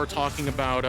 before, talking about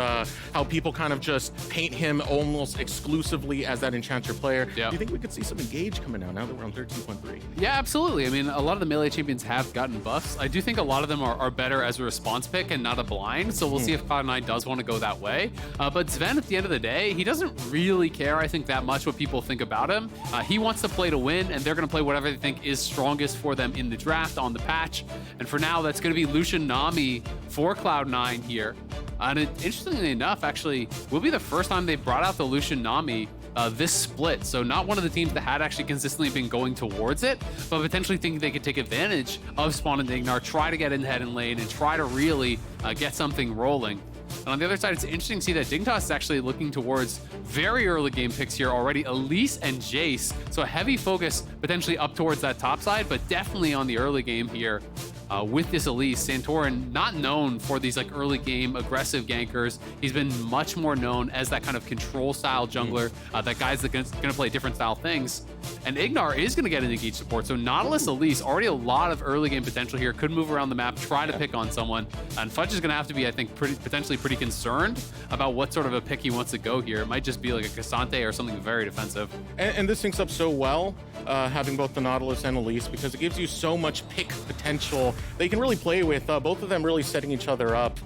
how people kind of just paint him almost exclusively as that enchanter player. Yep. Do you think we could see some engage coming out now that we're on 13.3? Yeah, absolutely. I mean, a lot of the melee champions have gotten buffs. I do think a lot of them are better as a response pick and not a blind, so we'll see if Cloud9 does want to go that way. But Zven, at the end of the day, he doesn't really care, I think, that much what people think about him. He wants to play to win, and they're going to play whatever they think is strongest for them in the draft, on the patch. And for now, that's going to be Lucian Nami for Cloud9 here. And interestingly enough, actually, will be the first time they've brought out the Lucian Nami this split. So not one of the teams that had actually consistently been going towards it, but potentially thinking they could take advantage of Spawn and Ignar, try to get in head and lane, and try to really get something rolling. And on the other side, it's interesting to see that Dignitas is actually looking towards very early game picks here already. Elise and Jayce. So a heavy focus potentially up towards that top side, but definitely on the early game here. With this Elise, Santorin not known for these like early game aggressive gankers. He's been much more known as that kind of control style jungler, that guy's going to play different style things. And Ignar is going to get into engage support. So Nautilus, Elise, already a lot of early game potential here. Could move around the map, try to pick on someone. And Fudge is going to have to be, I think, potentially pretty concerned about what sort of a pick he wants to go here. It might just be like a Cassante or something very defensive. And this syncs up so well, having both the Nautilus and Elise, because it gives you so much pick potential they can really play with, both of them really setting each other up.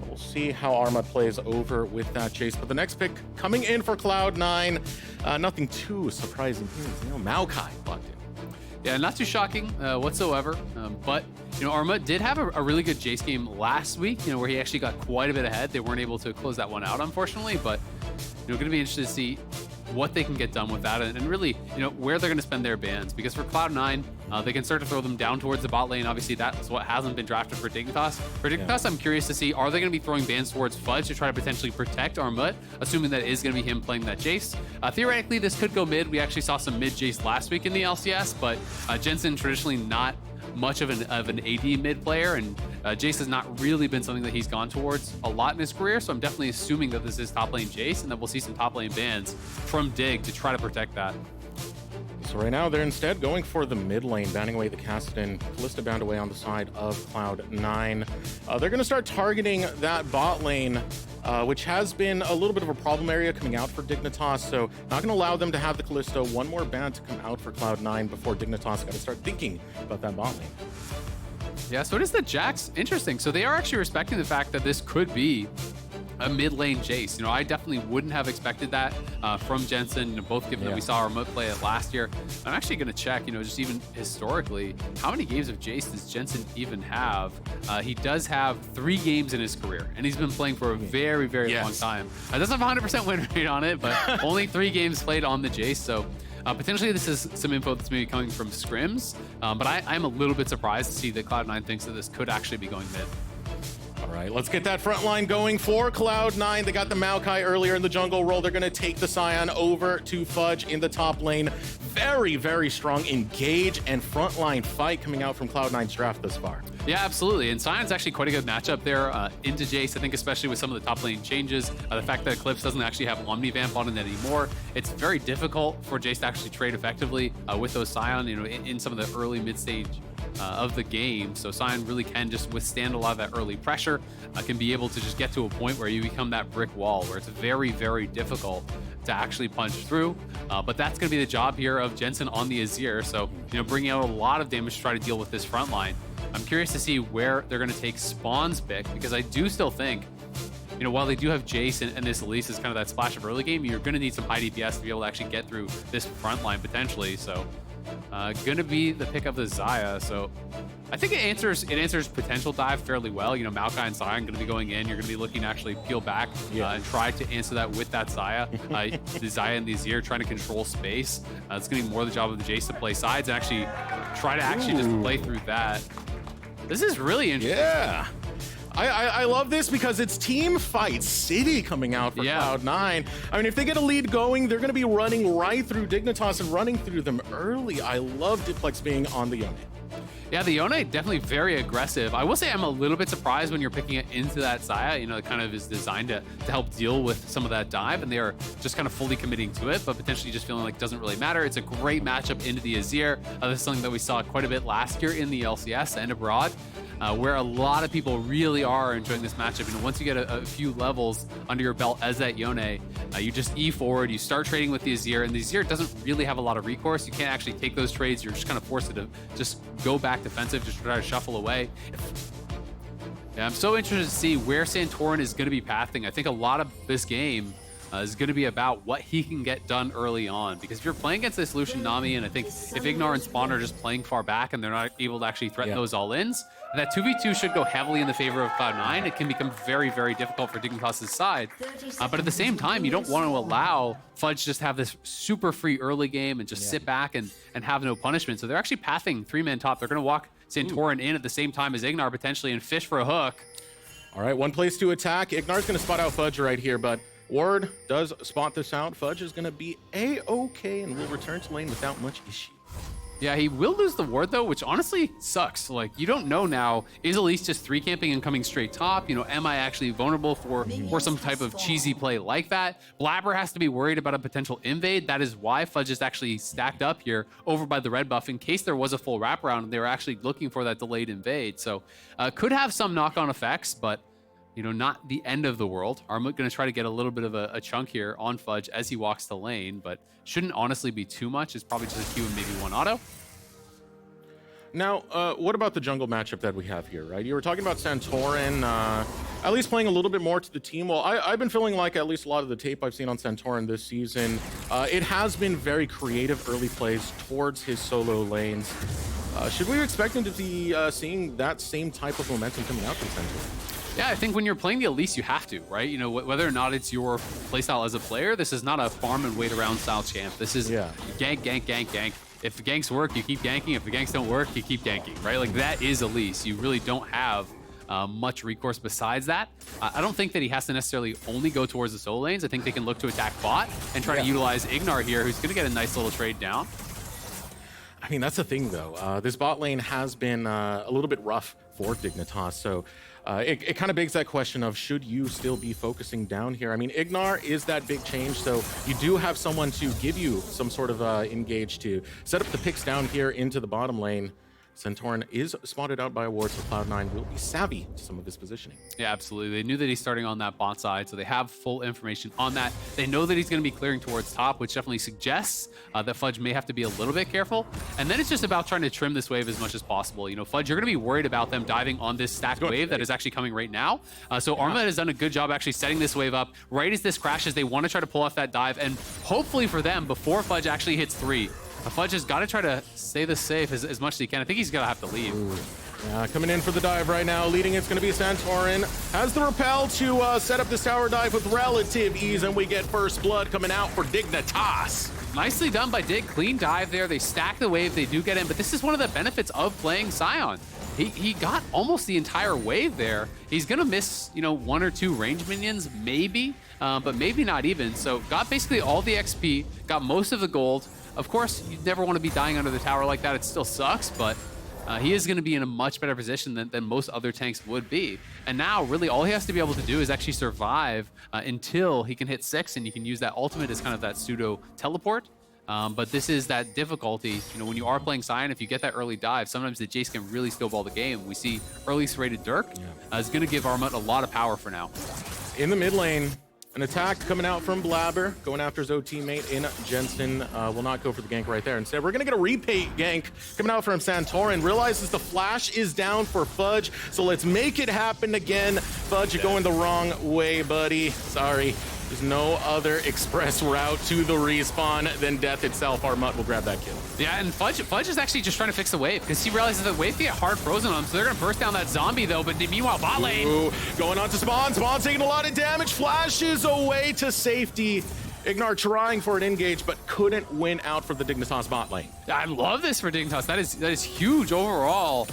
We'll see how Armut plays over with that Jayce. But the next pick coming in for Cloud9, nothing too surprising here. Maokai locked in. Yeah, not too shocking whatsoever. But, Armut did have a really good Jayce game last week, where he actually got quite a bit ahead. They weren't able to close that one out, unfortunately. But, going to be interested to see what they can get done with that, and really, where they're going to spend their bans. Because for Cloud9, they can start to throw them down towards the bot lane. Obviously, that's what hasn't been drafted for Dignitas. For Dignitas, I'm curious to see, are they going to be throwing bans towards Fudge to try to potentially protect Armut, assuming that it is going to be him playing that Jayce? Theoretically, this could go mid. We actually saw some mid Jayce last week in the LCS, but Jensen traditionally not much of an AD mid player, and Jayce has not really been something that he's gone towards a lot in his career, so I'm definitely assuming that this is top lane Jayce, and that we'll see some top lane bans from Dig to try to protect that. So right now, they're instead going for the mid lane, banning away the Kassadin. Kalista bound away on the side of Cloud9. They're going to start targeting that bot lane, which has been a little bit of a problem area coming out for Dignitas, so not going to allow them to have the Kalista. One more ban to come out for Cloud9 before Dignitas got to start thinking about that bot lane. Yeah, so it is the Jax. Interesting. So they are actually respecting the fact that this could be a mid lane Jayce. I definitely wouldn't have expected that from Jensen, both given that we saw Armut play it last year. I'm actually going to check, just even historically, how many games of Jayce does Jensen even have? He does have 3 games in his career, and he's been playing for a very, very long time. Doesn't have a 100% win rate on it, but only 3 games played on the Jayce, so potentially this is some info that's maybe coming from scrims, but I'm a little bit surprised to see that Cloud9 thinks that this could actually be going mid. All right, let's get that front line going for Cloud9. They got the Maokai earlier in the jungle role. They're going to take the Sion over to Fudge in the top lane. Very, very strong engage and frontline fight coming out from Cloud9's draft thus far. Yeah, absolutely. And Sion's actually quite a good matchup there into Jayce. I think especially with some of the top lane changes, the fact that Eclipse doesn't actually have Omnivamp on it anymore, it's very difficult for Jayce to actually trade effectively with those Sion, in some of the early mid-stage of the game. So Sion really can just withstand a lot of that early pressure, can be able to just get to a point where you become that brick wall where it's very, very difficult to actually punch through. But that's going to be the job here of Jensen on the Azir. So, bringing out a lot of damage to try to deal with this front line. I'm curious to see where they're going to take Spawn's pick, because I do still think, while they do have Jayce and this Elise is kind of that splash of early game, you're going to need some high DPS to be able to actually get through this front line potentially. So going to be the pick of the Xayah. So I think it answers potential dive fairly well. Maokai and Sion going to be going in. You're going to be looking to actually peel back and try to answer that with that Xayah. The Xayah and the Azir trying to control space. It's going to be more the job of the Jayce to play sides and actually try to just play through that. This is really interesting. Yeah. I love this because it's team fight city coming out for Cloud9. I mean, if they get a lead going, they're going to be running right through Dignitas and running through them early. I love Diplex being on the Yone. Yeah, the Yone definitely very aggressive. I will say I'm a little bit surprised when you're picking it into that Xayah. It kind of is designed to help deal with some of that dive, and they are just kind of fully committing to it, but potentially just feeling like it doesn't really matter. It's a great matchup into the Azir. This is something that we saw quite a bit last year in the LCS and abroad. where a lot of people really are enjoying this matchup. And once you get a few levels under your belt as that Yone, you just E forward, you start trading with the Azir, and the Azir doesn't really have a lot of recourse. You can't actually take those trades. You're just kind of forced to just go back defensive, just try to shuffle away. Yeah, I'm so interested to see where Santorin is going to be pathing. I think a lot of this game is going to be about what he can get done early on. Because if you're playing against this Lucian Nami, and I think if Ignar and Spawn are just playing far back and they're not able to actually threaten those all-ins, that 2v2 should go heavily in the favor of Cloud9. It can become very, very difficult for Dignitas' side. But at the same time, you don't want to allow Fudge just have this super free early game and just sit back and have no punishment. So they're actually pathing 3-man top. They're going to walk Santorin in at the same time as Ignar potentially and fish for a hook. All right, one place to attack. Ignar's going to spot out Fudge right here, but Ward does spot this out. Fudge is going to be A-okay and will return to lane without much issue. Yeah, he will lose the ward though, which honestly sucks. Like, you don't know now, is Elise just 3-camping and coming straight top? You know, am I actually vulnerable for some type of cheesy play like that? Blaber has to be worried about a potential invade. That is why Fudge is actually stacked up here over by the red buff in case there was a full wraparound and they were actually looking for that delayed invade. So could have some knock-on effects, but you know, not the end of the world. Armut going to try to get a little bit of a chunk here on Fudge as he walks the lane, but shouldn't honestly be too much. It's probably just a Q and maybe one auto. Now, what about the jungle matchup that we have here, right? You were talking about Santorin, at least playing a little bit more to the team. Well, I've been feeling like at least a lot of the tape I've seen on Santorin this season, it has been very creative early plays towards his solo lanes. Should we expect him to be seeing that same type of momentum coming out from Santorin? Yeah, I think when you're playing the Elise, you have to, right? You know, whether or not it's your playstyle as a player, this is not a farm and wait around style champ. This is gank, gank, gank, gank. If the ganks work, you keep ganking. If the ganks don't work, you keep ganking, right? Like, that is Elise. You really don't have much recourse besides that. I don't think that he has to necessarily only go towards the solo lanes. I think they can look to attack bot and try to utilize Ignar here, who's going to get a nice little trade down. I mean, that's the thing, though. This bot lane has been a little bit rough for Dignitas, so it kind of begs that question of, should you still be focusing down here? I mean, Ignar is that big change, so you do have someone to give you some sort of engage to set up the picks down here into the bottom lane. Santorin is spotted out by a ward, so Cloud9 will be savvy to some of his positioning. Yeah, absolutely. They knew that he's starting on that bot side, so they have full information on that. They know that he's going to be clearing towards top, which definitely suggests that Fudge may have to be a little bit careful. And then it's just about trying to trim this wave as much as possible. You know, Fudge, you're going to be worried about them diving on this stacked wave that is actually coming right now. So Armut has done a good job actually setting this wave up right as this crashes. They want to try to pull off that dive, and hopefully for them, before Fudge actually hits 3, Fudge has got to try to stay this safe as much as he can. I think he's going to have to leave. Yeah, coming in for the dive right now. Leading it's going to be Santorin. Has the repel to set up this tower dive with relative ease, and we get first blood coming out for Dignitas. Nicely done by Dig. Clean dive there. They stack the wave. They do get in, but this is one of the benefits of playing Sion. He got almost the entire wave there. He's going to miss, you know, 1 or 2 range minions, maybe, but maybe not even. So got basically all the XP, got most of the gold. Of course, you never want to be dying under the tower like that. It still sucks, but he is going to be in a much better position than most other tanks would be. And now, really, all he has to be able to do is actually survive until he can hit 6, and you can use that ultimate as kind of that pseudo teleport. But this is that difficulty. You know, when you are playing Sion, if you get that early dive, sometimes the Jayce can really snowball the game. We see early serrated Dirk is going to give Armut a lot of power for now. In the mid lane, an attack coming out from Blaber, going after his old teammate in Jensen. Will not go for the gank right there. Instead, we're going to get a repeat gank coming out from Santorin. Realizes the flash is down for Fudge, so let's make it happen again. Fudge, you're going the wrong way, buddy. Sorry. There's no other express route to the respawn than death itself. Armut will grab that kill. Yeah, and Fudge is actually just trying to fix the wave because he realizes the wave can get hard frozen on him, so they're going to burst down that zombie, though. But meanwhile, bot lane. Going on to Spawn. Spawn's taking a lot of damage. Flashes away to safety. Ignar trying for an engage, but couldn't win out for the Dignitas bot lane. I love this for Dignitas. That is huge overall.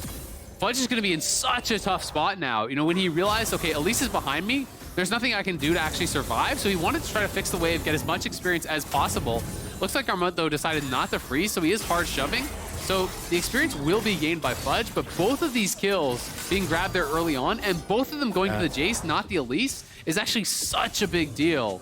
Fudge is going to be in such a tough spot now. You know, when he realized, okay, Elise is behind me, there's nothing I can do to actually survive, so he wanted to try to fix the wave, get as much experience as possible. Looks like Armut, though, decided not to freeze, so he is hard shoving. So the experience will be gained by Fudge, but both of these kills being grabbed there early on, and both of them going to the Jayce, not the Elise, is actually such a big deal.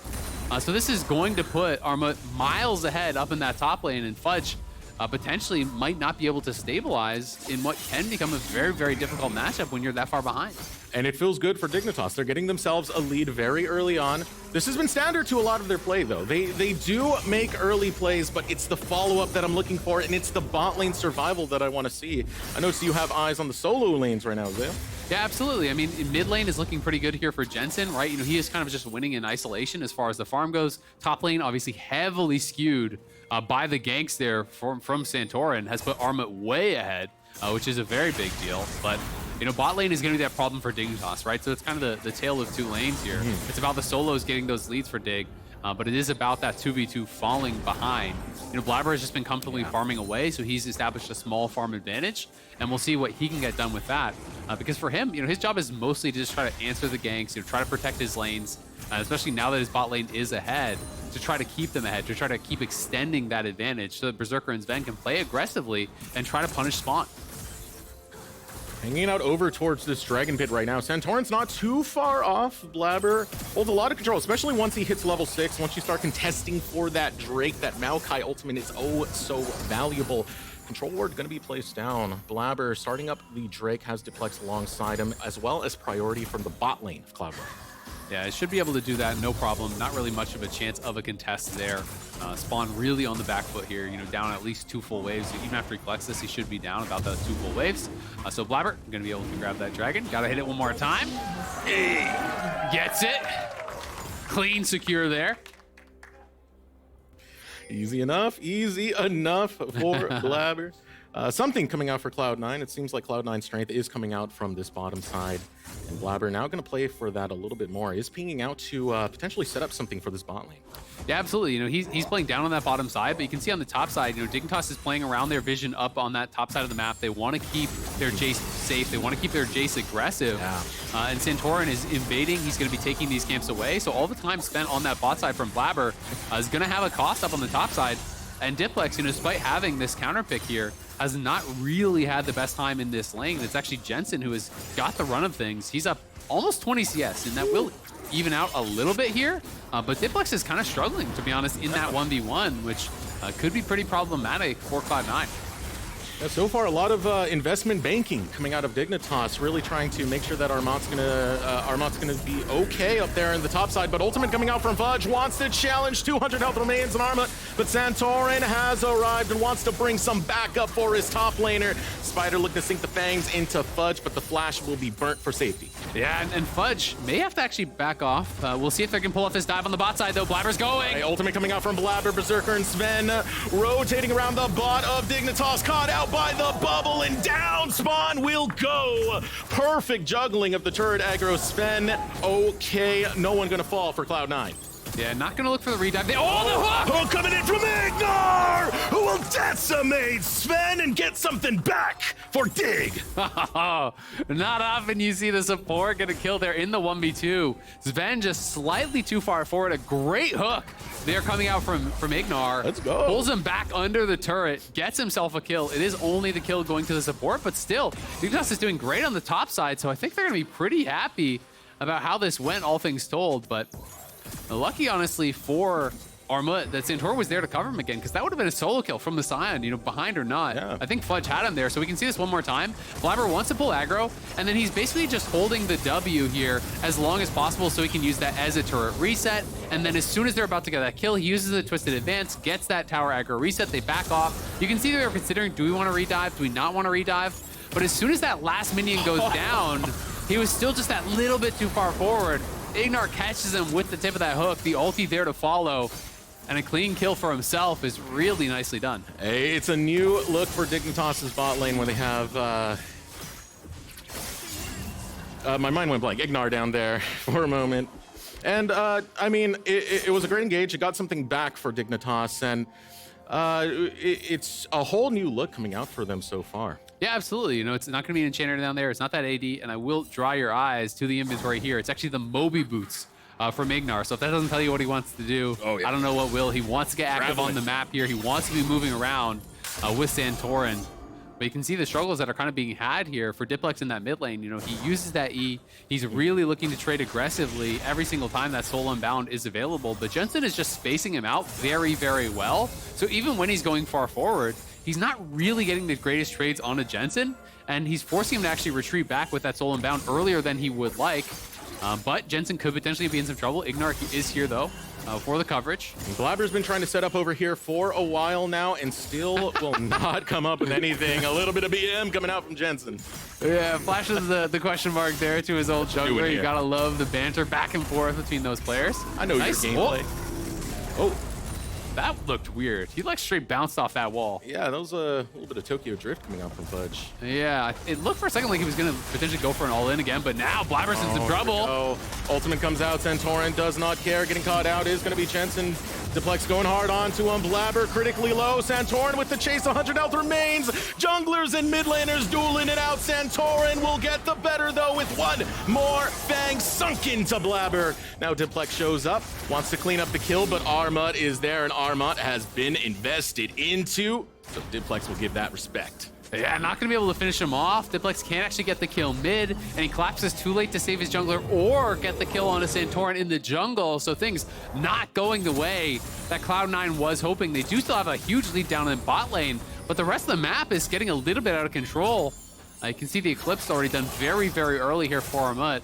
So this is going to put Armut miles ahead up in that top lane, and Fudge potentially might not be able to stabilize in what can become a very, very difficult matchup when you're that far behind. And it feels good for Dignitas. They're getting themselves a lead very early on. This has been standard to a lot of their play, though. They do make early plays, but it's the follow-up that I'm looking for, and it's the bot lane survival that I want to see. I notice you have eyes on the solo lanes right now, Zayah. Yeah, absolutely. I mean, mid lane is looking pretty good here for Jensen, right? You know, he is kind of just winning in isolation as far as the farm goes. Top lane, obviously heavily skewed by the ganks there from Santorin, has put Armut way ahead, which is a very big deal. But you know, bot lane is going to be that problem for Dignitas, right? So it's kind of the tale of two lanes here. It's about the solos getting those leads for Dig, but it is about that 2v2 falling behind. You know, Blaber has just been comfortably farming away, so he's established a small farm advantage, and we'll see what he can get done with that. Because for him, you know, his job is mostly to just try to answer the ganks, you know, try to protect his lanes, especially now that his bot lane is ahead, to try to keep them ahead, to try to keep extending that advantage so that Berserker and Zven can play aggressively and try to punish spawn. Hanging out over towards this Dragon Pit right now. Santorin's not too far off. Blaber holds a lot of control, especially once he hits level 6. Once you start contesting for that Drake, that Maokai ultimate is oh so valuable. Control ward going to be placed down. Blaber starting up the Drake, has Diplex alongside him, as well as priority from the bot lane of Cloud9. Yeah, it should be able to do that, no problem. Not really much of a chance of a contest there. Spawn really on the back foot here, you know, down at least 2 full waves. Even after he collects this, he should be down about those 2 full waves. So Blaber going to be able to grab that dragon. Got to hit it one more time. Hey, gets it. Clean, secure there. Easy enough for Blaber. Something coming out for Cloud9. It seems like Cloud9's strength is coming out from this bottom side. And Blaber now going to play for that a little bit more. Is pinging out to potentially set up something for this bot lane. Yeah, absolutely. You know, he's playing down on that bottom side, but you can see on the top side, you know, Dignitas is playing around their vision up on that top side of the map. They want to keep their Jayce safe. They want to keep their Jayce aggressive. Yeah. And Santorin is invading. He's going to be taking these camps away. So all the time spent on that bot side from Blaber is going to have a cost up on the top side. And Diplex, you know, despite having this counter pick here, has not really had the best time in this lane. It's actually Jensen who has got the run of things. He's up almost 20 CS, and that will even out a little bit here. But Diplex is kind of struggling, to be honest, in that 1v1, which could be pretty problematic for Cloud9. Yeah, so far, a lot of investment banking coming out of Dignitas, really trying to make sure that Armut's gonna be okay up there in the top side. But ultimate coming out from Fudge, wants to challenge. 200 health remains on Armut, but Santorin has arrived and wants to bring some backup for his top laner. Spider looking to sink the fangs into Fudge, but the flash will be burnt for safety. Yeah, and Fudge may have to actually back off. We'll see if they can pull off this dive on the bot side, though. Blaber's going. Right, ultimate coming out from Blaber, Berserker, and Zven rotating around the bot of Dignitas, caught out by the bubble, and down spawn will go. Perfect juggling of the turret aggro. Zven, okay, no one gonna fall for Cloud9. Yeah, not gonna look for the redive. Oh, the hook! Oh, coming in from Ignar, who will decimate Zven and get something back for Dig. Not often you see the support get a kill there in the 1v2. Zven just slightly too far forward. A great hook there coming out from Ignar. Let's go. Pulls him back under the turret, gets himself a kill. It is only the kill going to the support, but still, Dignitas is doing great on the top side, so I think they're gonna be pretty happy about how this went, all things told. But lucky, honestly, for Armut that Santorin was there to cover him again, because that would have been a solo kill from the Sion, you know, behind or not. Yeah. I think Fudge had him there, so we can see this one more time. Blaber wants to pull aggro, and then he's basically just holding the W here as long as possible so he can use that as a turret reset. And then as soon as they're about to get that kill, he uses the Twisted Advance, gets that tower aggro reset, they back off. You can see they were considering, do we want to redive? Do we not want to redive? But as soon as that last minion goes down, he was still just that little bit too far forward. Ignar catches him with the tip of that hook, the ulti there to follow, and a clean kill for himself is really nicely done. Hey, it's a new look for Dignitas' bot lane where they have, my mind went blank, Ignar down there for a moment. And, I mean, it was a great engage. It got something back for Dignitas, and it's a whole new look coming out for them so far. Yeah, absolutely. You know, it's not going to be an enchanter down there. It's not that AD, and I will draw your eyes to the inventory here. It's actually the Moby boots from Ignar. So if that doesn't tell you what he wants to do, I don't know what will. He wants to get active on the map here. He wants to be moving around with Santorin. But you can see the struggles that are kind of being had here for Diplex in that mid lane. You know, he uses that E. He's really looking to trade aggressively every single time that Soul Unbound is available. But Jensen is just spacing him out very, very well. So even when he's going far forward, he's not really getting the greatest trades on a Jensen, and he's forcing him to actually retreat back with that Soul Unbound earlier than he would like. But Jensen could potentially be in some trouble. Ignark is here, though, for the coverage. Blaber's been trying to set up over here for a while now and still will not come up with anything. A little bit of BM coming out from Jensen. Yeah, flashes the question mark there to his old jungler. You gotta love the banter back and forth between those players. I know nice. your gameplay. Oh, that looked weird. He like straight bounced off that wall. Yeah, that was a little bit of Tokyo Drift coming out from Fudge. Yeah, it looked for a second like he was gonna potentially go for an all-in again, but now Blaber's in some trouble. Oh, ultimate comes out. Santorin does not care. Getting caught out is gonna be Jensen. Diplex going hard onto him. Blaber critically low. Santorin with the chase. 100 health remains. Junglers and mid laners dueling it out. Santorin will get the better though with one more Fang sunk into Blaber. Now Diplex shows up, wants to clean up the kill, but Armut is there, and Armut has been invested into, so Diplex will give that respect. Yeah, not gonna be able to finish him off. Diplex can't actually get the kill mid, and he collapses too late to save his jungler or get the kill on a Santorin in the jungle. So things not going the way that Cloud9 was hoping. They do still have a huge lead down in bot lane, but the rest of the map is getting a little bit out of control. You can see the Eclipse already done very, very early here for Armut.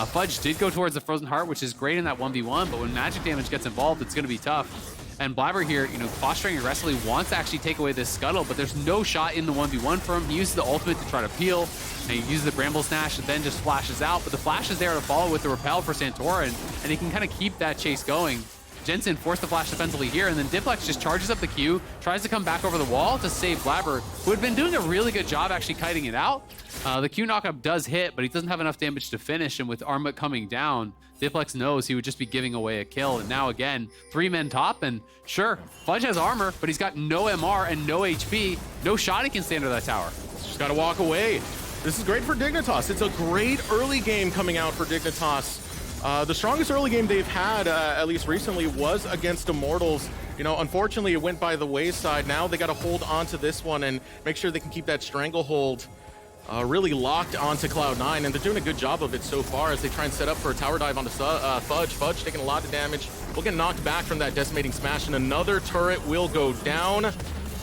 Fudge did go towards the Frozen Heart, which is great in that 1v1, but when magic damage gets involved, it's gonna be tough. And Blaber here, posturing aggressively, wants to actually take away this Scuttle, but there's no shot in the 1v1 for him. He uses the ultimate to try to peel, and he uses the Bramble Snatch and then just flashes out. But the flash is there to follow with the Repel for Santorin, and he can kind of keep that chase going. Jensen forced the flash defensively here, and then Diplex just charges up the Q, tries to come back over the wall to save Blaber, who had been doing a really good job actually kiting it out. The Q knockup does hit, but he doesn't have enough damage to finish, and with Armut coming down, Diplex knows he would just be giving away a kill. And now again, 3 men top, and sure, Fudge has armor, but he's got no MR and no HP. No shot he can stay under that tower. Just gotta walk away. This is great for Dignitas. It's a great early game coming out for Dignitas. The strongest early game they've had, at least recently, was against Immortals. Unfortunately, it went by the wayside. Now they got to hold on to this one and make sure they can keep that stranglehold really locked onto Cloud9, and they're doing a good job of it so far as they try and set up for a tower dive onto Fudge. Fudge taking a lot of damage. Will get knocked back from that decimating smash, and another turret will go down.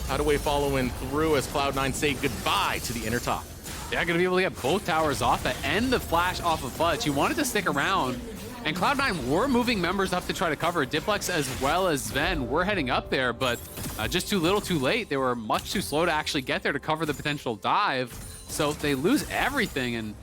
Hideaway following through as Cloud9 say goodbye to the inner top. They're going to be able to get both towers off that and the flash off of Fudge. He wanted to stick around, and Cloud9 were moving members up to try to cover. Diplex as well as Zven were heading up there, but just too little too late. They were much too slow to actually get there to cover the potential dive. So they lose everything, and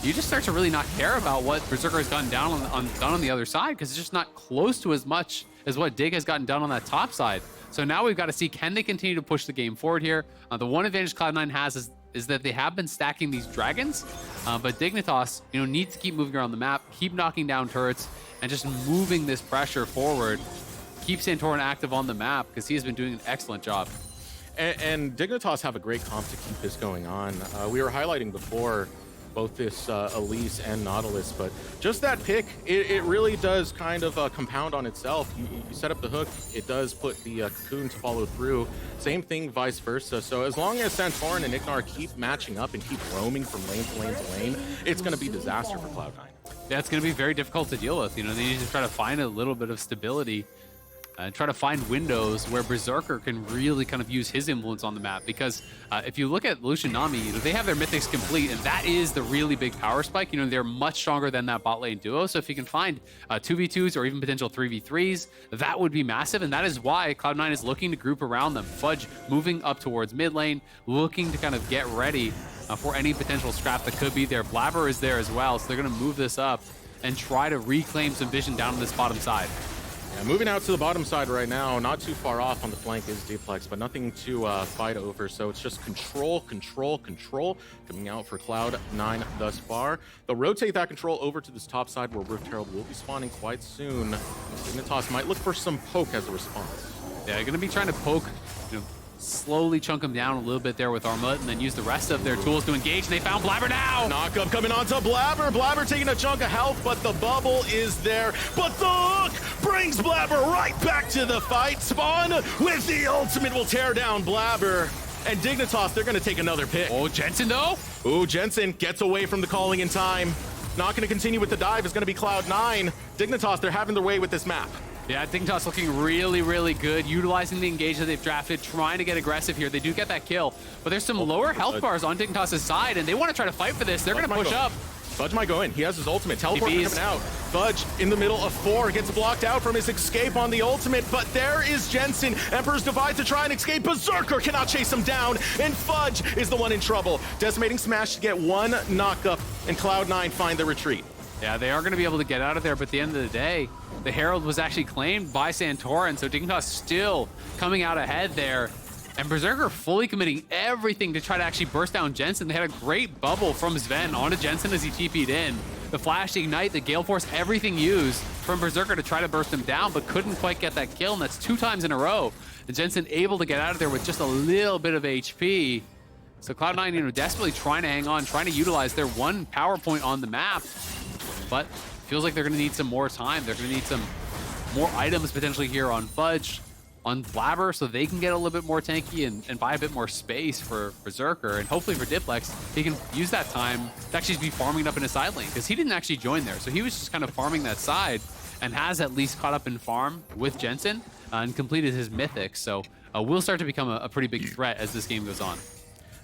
you just start to really not care about what Berserker has gotten down on the other side, because it's just not close to as much as what Dig has gotten done on that top side. So now we've got to see, can they continue to push the game forward here? The one advantage Cloud9 has is that they have been stacking these dragons, but Dignitas, needs to keep moving around the map, keep knocking down turrets, and just moving this pressure forward. Keep Santorin active on the map, because he has been doing an excellent job. And Dignitas have a great comp to keep this going on. We were highlighting before both this Elise and Nautilus, but just that pick, it really does kind of compound on itself. You set up the hook, it does put the cocoon to follow through. Same thing, vice versa. So as long as Santorin and Ignar keep matching up and keep roaming from lane to lane to lane, it's going to be disaster for Cloud9. Yeah, it's going to be very difficult to deal with. They need to try to find a little bit of stability and try to find windows where Berserker can really kind of use his influence on the map. Because if you look at Lucian Nami, they have their mythics complete, and that is the really big power spike. They're much stronger than that bot lane duo. So if you can find 2v2s or even potential 3v3s, that would be massive. And that is why Cloud9 is looking to group around them. Fudge moving up towards mid lane, looking to kind of get ready for any potential scrap that could be there. Blaber is there as well, so they're going to move this up and try to reclaim some vision down on this bottom side. Yeah, moving out to the bottom side right now, not too far off on the flank is Diplex, but nothing to fight over. So it's just control coming out for Cloud9 thus far. They'll rotate that control over to this top side where Rift Herald will be spawning quite soon. Dignitas might look for some poke as a response. Yeah, they're going to be trying to poke, slowly chunk him down a little bit there with Armut, and then use the rest of their tools to engage. And they found Blaber now! Knockup coming onto Blaber. Blaber taking a chunk of health, but the bubble is there. But the hook brings Blaber right back to the fight. Spawn with the ultimate will tear down Blaber. And Dignitas, they're going to take another pick. Oh, Jensen though? Ooh, Jensen gets away from the calling in time. Not going to continue with the dive. It's going to be Cloud9. Dignitas, they're having their way with this map. Yeah, Dignitas looking really, really good, utilizing the engage that they've drafted, trying to get aggressive here. They do get that kill, but there's some lower health bars on Dignitas' side, and they want to try to fight for this. They're going to push up. Fudge might go in. He has his ultimate. Teleport coming out. Fudge in the middle of 4 gets blocked out from his escape on the ultimate, but there is Jensen. Emperor's Divide to try and escape. Berserker cannot chase him down, and Fudge is the one in trouble. Decimating Smash to get 1 knockup, and Cloud9 find the retreat. Yeah, they are going to be able to get out of there, but at the end of the day, the Herald was actually claimed by Santorin, so Dignitas still coming out ahead there. And Berserker fully committing everything to try to actually burst down Jensen. They had a great bubble from Zven onto Jensen as he TP'd in. The flash, the ignite, the Gale Force, everything used from Berserker to try to burst him down, but couldn't quite get that kill, and that's 2 times in a row. And Jensen able to get out of there with just a little bit of HP. So Cloud9, you know, desperately trying to hang on, trying to utilize their 1 power point on the map, but feels like they're going to need some more time. They're going to need some more items potentially here on Fudge, on Blaber, so they can get a little bit more tanky and buy a bit more space for Berserker, and hopefully for Diplex, he can use that time to actually be farming it up in his side lane, because he didn't actually join there, so he was just kind of farming that side, and has at least caught up in farm with Jensen and completed his mythic, so will start to become a pretty big threat as this game goes on.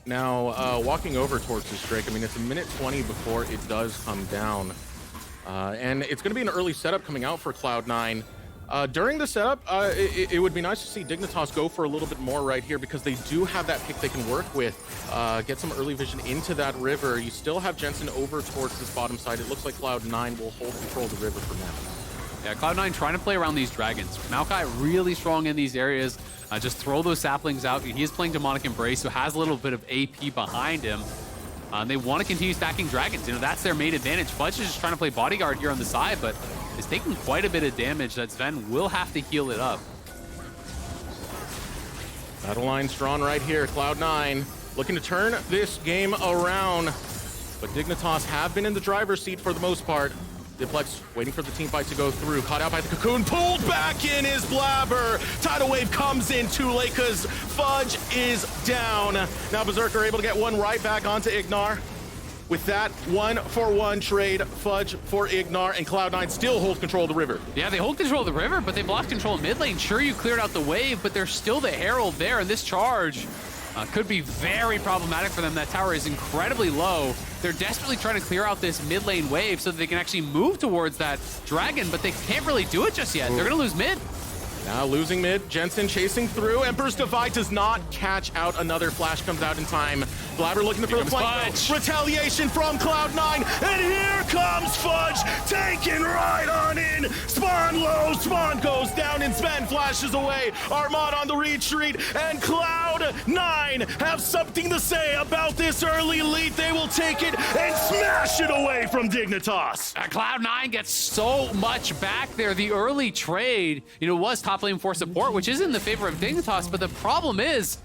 Now, walking over towards this Drake, I mean, it's a minute 20 before it does come down, and it's going to be an early setup coming out for Cloud9. During the setup, it would be nice to see Dignitas go for a little bit more right here, because they do have that pick they can work with. Get some early vision into that river. You still have Jensen over towards this bottom side. It looks like Cloud9 will hold control of the river for now. Yeah, Cloud9 trying to play around these dragons. Maokai really strong in these areas. Just throw those saplings out. He is playing Demonic Embrace, so has a little bit of AP behind him. They want to continue stacking dragons. You know, that's their main advantage. Fudge is just trying to play bodyguard here on the side, but is taking quite a bit of damage that Zven will have to heal it up. Battle line's drawn right here. Cloud9 looking to turn this game around, but Dignitas have been in the driver's seat for the most part. Diplex waiting for the team fight to go through. Caught out by the cocoon. Pulled back in is Blaber. Tidal Wave comes in too late because Fudge is down. Now Berserker able to get 1 right back onto Ignar. With that 1-for-1 trade, Fudge for Ignar, and Cloud9 still holds control of the river. Yeah, they hold control of the river, but they lost control of mid lane. Sure, you cleared out the wave, but there's still the Herald there, and this charge could be very problematic for them. That tower is incredibly low. They're desperately trying to clear out this mid lane wave so that they can actually move towards that dragon, but they can't really do it just yet. They're gonna lose mid. Now losing mid, Jensen chasing through. Emperor's Divide does not catch out. Another flash comes out in time. Blaber looking for the flank. Retaliation from Cloud9, and here comes Fudge, taking right on in. Spawn low, Spawn goes down, and Zven flashes away. Armut on the retreat, and Cloud9 have something to say about this early lead. They will take it and smash it away from Dignitas. Cloud9 gets so much back there. The early trade, you know, was top lane for support, which is in the favor of Dignitas, but the problem is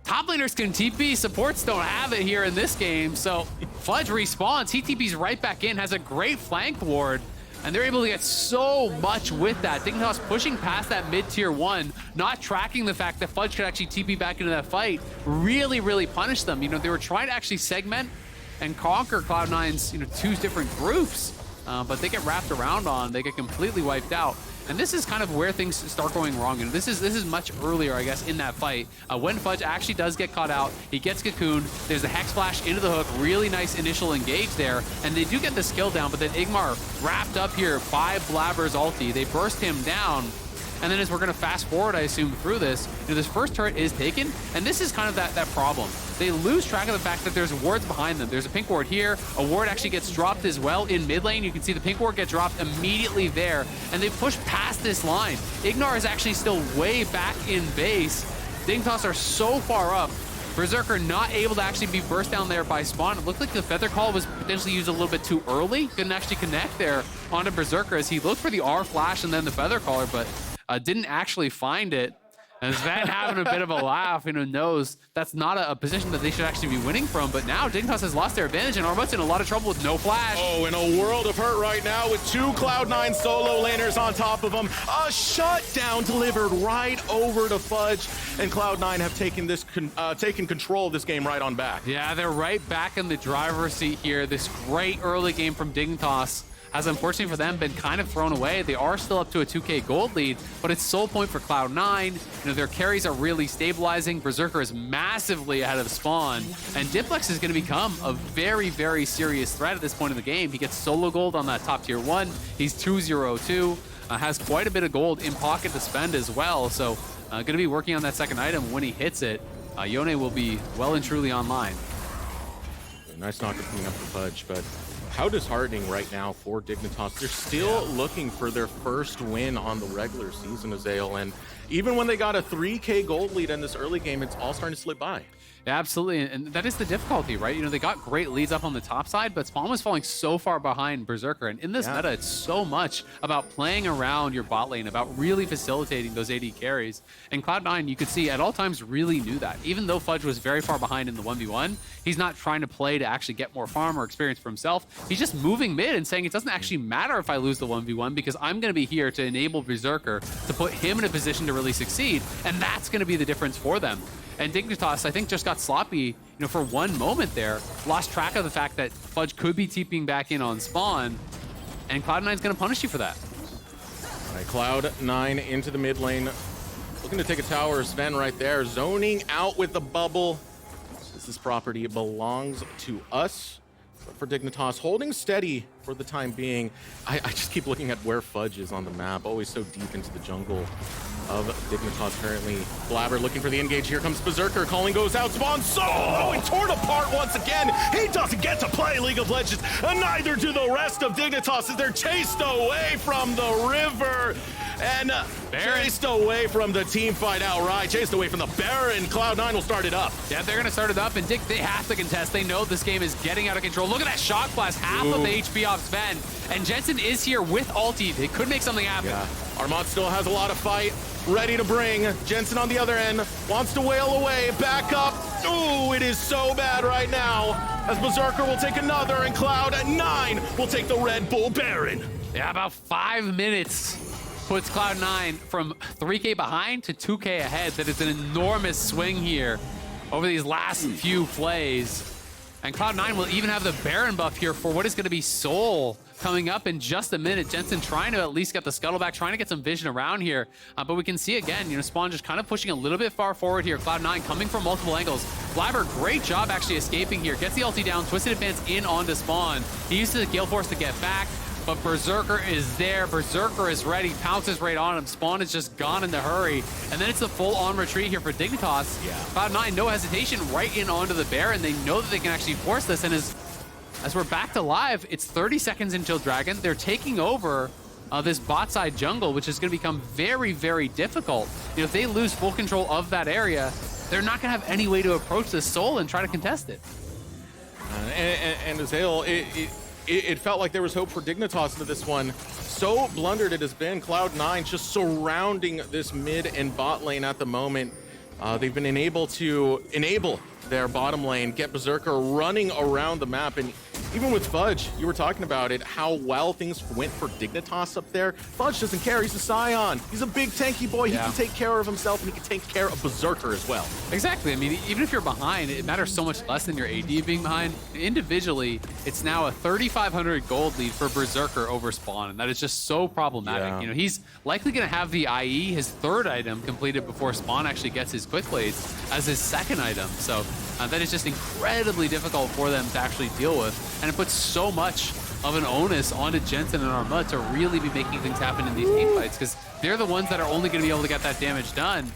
top laners can TP, supports don't have it here in this game, so Fudge respawns, he TPs right back in, has a great flank ward, and they're able to get so much with that. Dignitas pushing past that mid-tier 1, not tracking the fact that Fudge could actually TP back into that fight, really, really punish them. You know, they were trying to actually segment and conquer Cloud9's, you know, 2 different groups, but they get wrapped around on, they get completely wiped out. And this is kind of where things start going wrong. And this is much earlier, I guess, in that fight. When Fudge actually does get caught out, he gets cocooned. There's a Hex Flash into the hook. Really nice initial engage there. And they do get the skill down, but then Igmar wrapped up here by Blaber's ulti. They burst him down. And then as we're going to fast forward, I assume, through this, you know, this first turret is taken, and this is kind of that problem. They lose track of the fact that there's wards behind them. There's a pink ward here. A ward actually gets dropped as well in mid lane. You can see the pink ward get dropped immediately there, and they push past this line. Ignar is actually still way back in base. Dignitas are so far up. Berserker not able to actually be burst down there by Spawn. It looked like the Feather Call was potentially used a little bit too early. Couldn't actually connect there onto Berserker as he looked for the R flash and then the Feather Caller, but didn't actually find it. And Zven having a bit of a laugh, you know, knows that's not a position that they should actually be winning from. But now Dignitas has lost their advantage, and Armut's in a lot of trouble with no flash. Oh, in a world of hurt right now with 2 Cloud9 solo laners on top of them. A shutdown delivered right over to Fudge, and Cloud9 have taken control of this game right on back. Yeah, they're right back in the driver's seat here. This great early game from Dignitas. has unfortunately for them been kind of thrown away. They are still up to a 2K gold lead, but it's soul point for Cloud9. You know, their carries are really stabilizing. Berserker is massively ahead of Spawn, and Diplex is going to become a very, very serious threat at this point in the game. He gets solo gold on that top tier 1. He's 2-0-2, has quite a bit of gold in pocket to spend as well. So going to be working on that second item. When he hits it, Yone will be well and truly online. Nice knocker coming up for Fudge, but how disheartening right now for Dignitas. They're still looking for their first win on the regular season, Azael, and even when they got a 3K gold lead in this early game, it's all starting to slip by. Yeah, absolutely, and that is the difficulty, right? You know, they got great leads up on the top side, but Spawn was falling so far behind Berserker, and in this meta, it's so much about playing around your bot lane, about really facilitating those AD carries, and Cloud9, you could see, at all times really knew that. Even though Fudge was very far behind in the 1v1, he's not trying to play to actually get more farm or experience for himself. He's just moving mid and saying, it doesn't actually matter if I lose the 1v1, because I'm going to be here to enable Berserker to put him in a position to really succeed, and that's going to be the difference for them. And Dignitas, I think, just got sloppy, you know, for one moment there. Lost track of the fact that Fudge could be TPing back in on Spawn, and Cloud9's going to punish you for that. All right, Cloud9 into the mid lane. Looking to take a tower. Zven right there, zoning out with the bubble. This property belongs to us. But for Dignitas, holding steady for the time being. I just keep looking at where Fudge is on the map. Always so deep into the jungle of Dignitas currently. Blaber looking for the engage. Here comes Berserker. Calling goes out. Spawn going torn apart once again. He doesn't get to play League of Legends, and neither do the rest of Dignitas as they're chased away from the river. And chased away from the team fight outright. Chased away from the Baron. Cloud9 will start it up. Yeah, they're going to start it up, and Dig, they have to contest. They know this game is getting out of control. Look at that shock blast, half of the HP off Zven. And Jensen is here with ulti. They could make something happen. Yeah. Armut still has a lot of fight ready to bring. Jensen on the other end wants to wail away. Back up. Ooh, it is so bad right now as Berserker will take another, and Cloud9 will take the Red Bull Baron. Yeah, about 5 minutes puts Cloud9 from 3K behind to 2K ahead. That is an enormous swing here over these last few plays. And Cloud9 will even have the Baron buff here for what is going to be Soul coming up in just a minute. Jensen trying to at least get the scuttle back, trying to get some vision around here. But we can see again, you know, Spawn just kind of pushing a little bit far forward here. Cloud9 coming from multiple angles. Blaber, great job actually escaping here. Gets the ulti down, Twisted Advance in onto Spawn. He uses the Gale Force to get back, but Berserker is there. Berserker is ready, pounces right on him. Spawn is just gone in the hurry. And then it's a full-on retreat here for Dignitas. Yeah. Cloud9, no hesitation, right in onto the Baron. They know that they can actually force this, and as we're back to live, it's 30 seconds until Dragon. They're taking over this bot side jungle, which is going to become very, very difficult. You know, if they lose full control of that area, they're not going to have any way to approach this Soul and try to contest it. And Azael, it felt like there was hope for Dignitas into this one. So blundered it has been. Cloud9 just surrounding this mid and bot lane at the moment. They've been unable to enable their bottom lane, get Berserker running around the map, and even with Fudge, you were talking about it, how well things went for Dignitas up there. Fudge doesn't care, he's a Sion. He's a big tanky boy, he can take care of himself, and he can take care of Berserker as well. Exactly, I mean, even if you're behind, it matters so much less than your AD being behind. Individually, it's now a 3,500 gold lead for Berserker over Spawn, and that is just so problematic. Yeah. You know, he's likely gonna have the IE, his third item, completed before Spawn actually gets his quick blades as his second item. So that is just incredibly difficult for them to actually deal with. And it puts so much of an onus onto Jensen and Armut to really be making things happen in these team fights, because they're the ones that are only going to be able to get that damage done.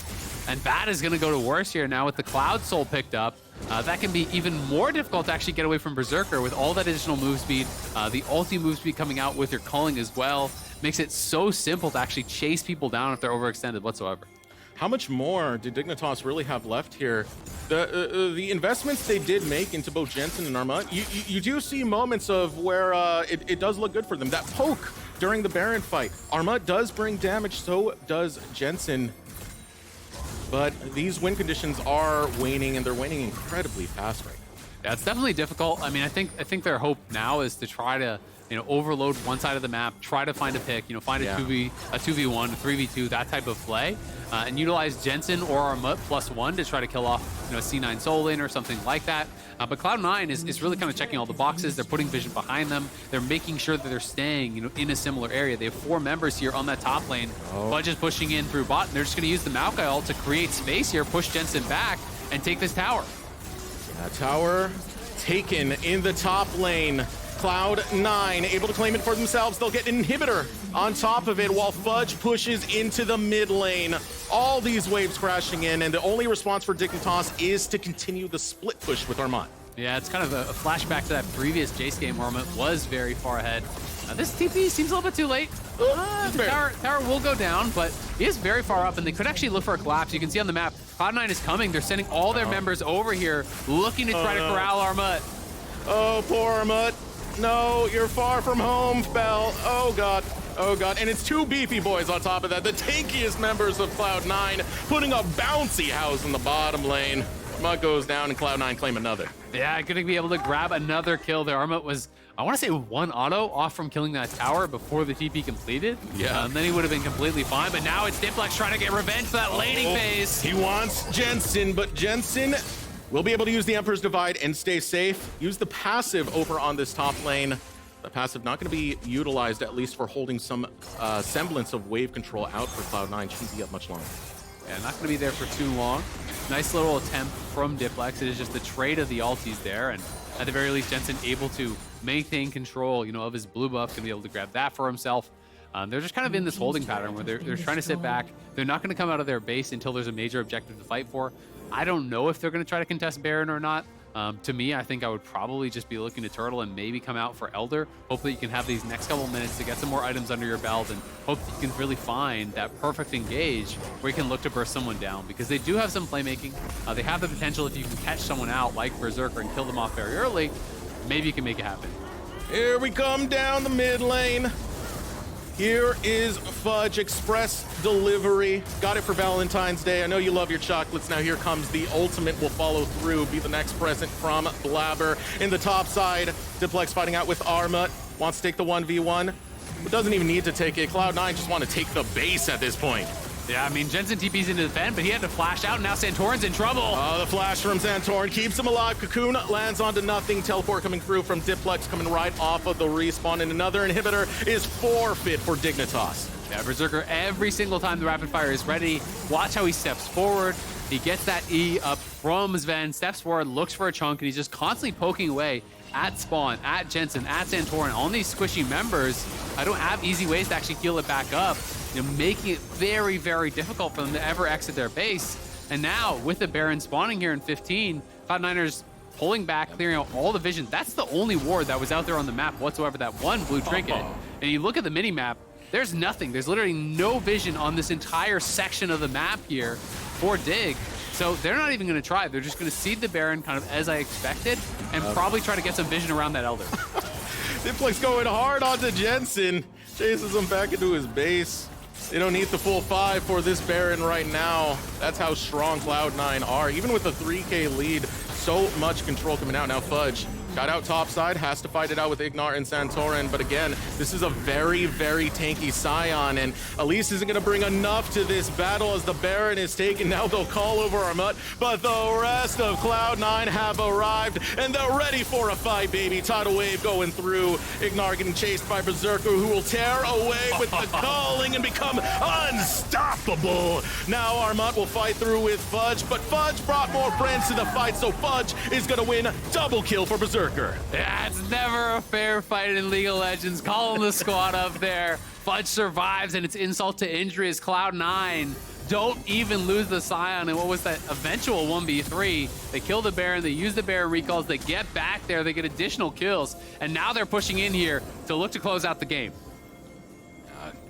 And bad is going to go to worse here now with the Cloud Soul picked up. That can be even more difficult to actually get away from Berserker with all that additional move speed. The ulti move speed coming out with your culling as well makes it so simple to actually chase people down if they're overextended whatsoever. How much more did Dignitas really have left here? The investments they did make into both Jensen and Armut, you do see moments of where it does look good for them. That poke during the Baron fight. Armut does bring damage, so does Jensen. But these win conditions are waning, and they're waning incredibly fast right now. Yeah, it's definitely difficult. I mean, I think their hope now is to try to, you know, overload one side of the map, try to find a pick, you know, find a 2v1, a 3v2, that type of play, and utilize Jensen or Armut +1 to try to kill off a C9 soul lane or something like that. But Cloud9 is really kind of checking all the boxes. They're putting vision behind them. They're making sure that they're staying, in a similar area. They have 4 members here on that top lane. Fudge is pushing in through bot, and they're just going to use the Maokai ult to create space here, push Jensen back, and take this tower. Tower taken in the top lane. Cloud9 able to claim it for themselves. They'll get an inhibitor on top of it while Fudge pushes into the mid lane. All these waves crashing in, and the only response for Dignitas is to continue the split push with Armut. Yeah, it's kind of a flashback to that previous Jayce game where Armut was very far ahead. This TP seems a little bit too late. The tower will go down, but he is very far up, and they could actually look for a collapse. You can see on the map, Cloud9 is coming. They're sending all their members over here, looking to try to corral Armut. Oh, poor Armut. No, you're far from home, Bell. Oh, God. Oh, God. And it's 2 beefy boys on top of that. The tankiest members of Cloud9 putting a bouncy house in the bottom lane. Armut goes down, and Cloud9 claim another. Yeah, going to be able to grab another kill there. Armut was, I want to say, 1 auto off from killing that tower before the TP completed. Yeah. And then he would have been completely fine. But now it's Diplex trying to get revenge for that laning phase. He wants Jensen, but Jensen will be able to use the Emperor's Divide and stay safe. Use the passive over on this top lane. The passive not going to be utilized, at least for holding some semblance of wave control out for Cloud9. Shouldn't be up much longer. Yeah, not going to be there for too long. Nice little attempt from Diplex. It is just the trade of the ultis there, and at the very least, Jensen able to maintain control, of his blue buff, gonna be able to grab that for himself. They're just kind of in this holding pattern where they're trying to sit back. They're not going to come out of their base until there's a major objective to fight for. I don't know if they're going to try to contest Baron or not. To me, I think I would probably just be looking to turtle and maybe come out for Elder. Hopefully you can have these next couple minutes to get some more items under your belt, and hope that you can really find that perfect engage where you can look to burst someone down, because they do have some playmaking. They have the potential, if you can catch someone out like Berserker and kill them off very early, maybe you can make it happen. Here we come down the mid lane. Here is Fudge Express Delivery. Got it for Valentine's Day. I know you love your chocolates. Now here comes the ultimate will follow through. Be the next present from Blaber. In the top side, Diplex fighting out with Armut. Wants to take the 1v1. But doesn't even need to take it. Cloud9 just want to take the base at this point. Yeah, I mean, Jensen TP's into the fen, but he had to flash out, and now Santorin's in trouble. Oh, the flash from Santorin keeps him alive. Cocoon lands onto nothing. Teleport coming through from Diplex, coming right off of the respawn, and another inhibitor is forfeit for Dignitas. Yeah, Berserker, every single time the rapid fire is ready, watch how he steps forward. He gets that E up from Zven, steps forward, looks for a chunk, and he's just constantly poking away at Spawn, at Jensen, at Santorin, on these squishy members. I don't have easy ways to actually heal it back up, making it very, very difficult for them to ever exit their base. And now, with the Baron spawning here in 15, Cloud9ers pulling back, clearing out all the vision. That's the only ward that was out there on the map whatsoever, that one blue trinket. And you look at the mini-map, there's nothing. There's literally no vision on this entire section of the map here for Dig. So they're not even going to try. They're just going to seed the Baron kind of as I expected, and probably try to get some vision around that Elder. Diplex going hard onto Jensen. Chases him back into his base. They don't need the full 5 for this Baron right now. That's how strong Cloud9 are. Even with the 3K lead, so much control coming out. Now Fudge got out topside, has to fight it out with Ignar and Santorin. But again, this is a very, very tanky Sion, and Elise isn't going to bring enough to this battle as the Baron is taken. Now they'll call over Armut, but the rest of Cloud9 have arrived, and they're ready for a fight, baby. Tidal wave going through. Ignar getting chased by Berserker, who will tear away with the calling and become unstoppable. Now Armut will fight through with Fudge, but Fudge brought more friends to the fight, so Fudge is going to win. Double kill for Berserker. Yeah, it's never a fair fight in League of Legends. Calling the squad up there. Fudge survives, and it's insult to injury as Cloud9 don't even lose the Sion. And what was that eventual 1v3? They kill the Baron, they use the Baron recalls, they get back there, they get additional kills, and now they're pushing in here to look to close out the game.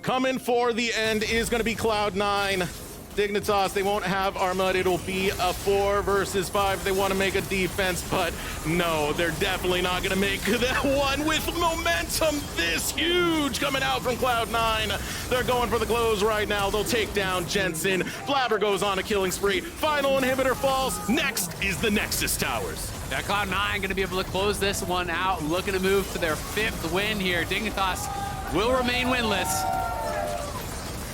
Coming for the end is going to be Cloud9. Dignitas, they won't have Armut. It'll be a 4 versus 5. They want to make a defense, but no, they're definitely not going to make that one with momentum this huge coming out from Cloud9. They're going for the close right now. They'll take down Jensen. Blaber goes on a killing spree. Final inhibitor falls. Next is the Nexus Towers. Yeah, Cloud9 going to be able to close this one out, looking to move to their 5th win here. Dignitas will remain winless.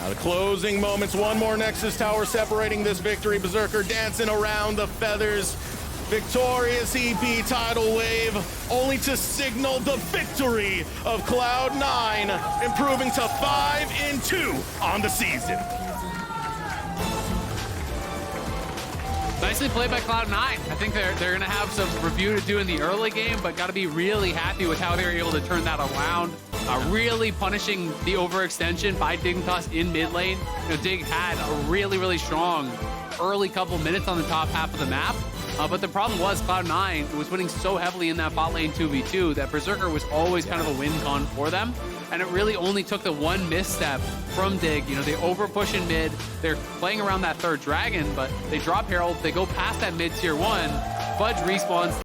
The closing moments, one more Nexus Tower separating this victory. Berserker dancing around the feathers. Victorious EP tidal wave, only to signal the victory of Cloud9, improving to 5-2 on the season. Nicely played by Cloud9. I think they're going to have some review to do in the early game, but got to be really happy with how they were able to turn that around. Really punishing the overextension by Dignitas in mid lane. You know, Dig had a really strong early couple minutes on the top half of the map. But the problem was Cloud9 was winning so heavily in that bot lane 2v2 that Berserker was always kind of a win con for them. And it really only took the one misstep from Dig. You know, they over push in mid. They're playing around that third dragon, but they drop Herald. They go past that mid tier 1. Fudge respawns,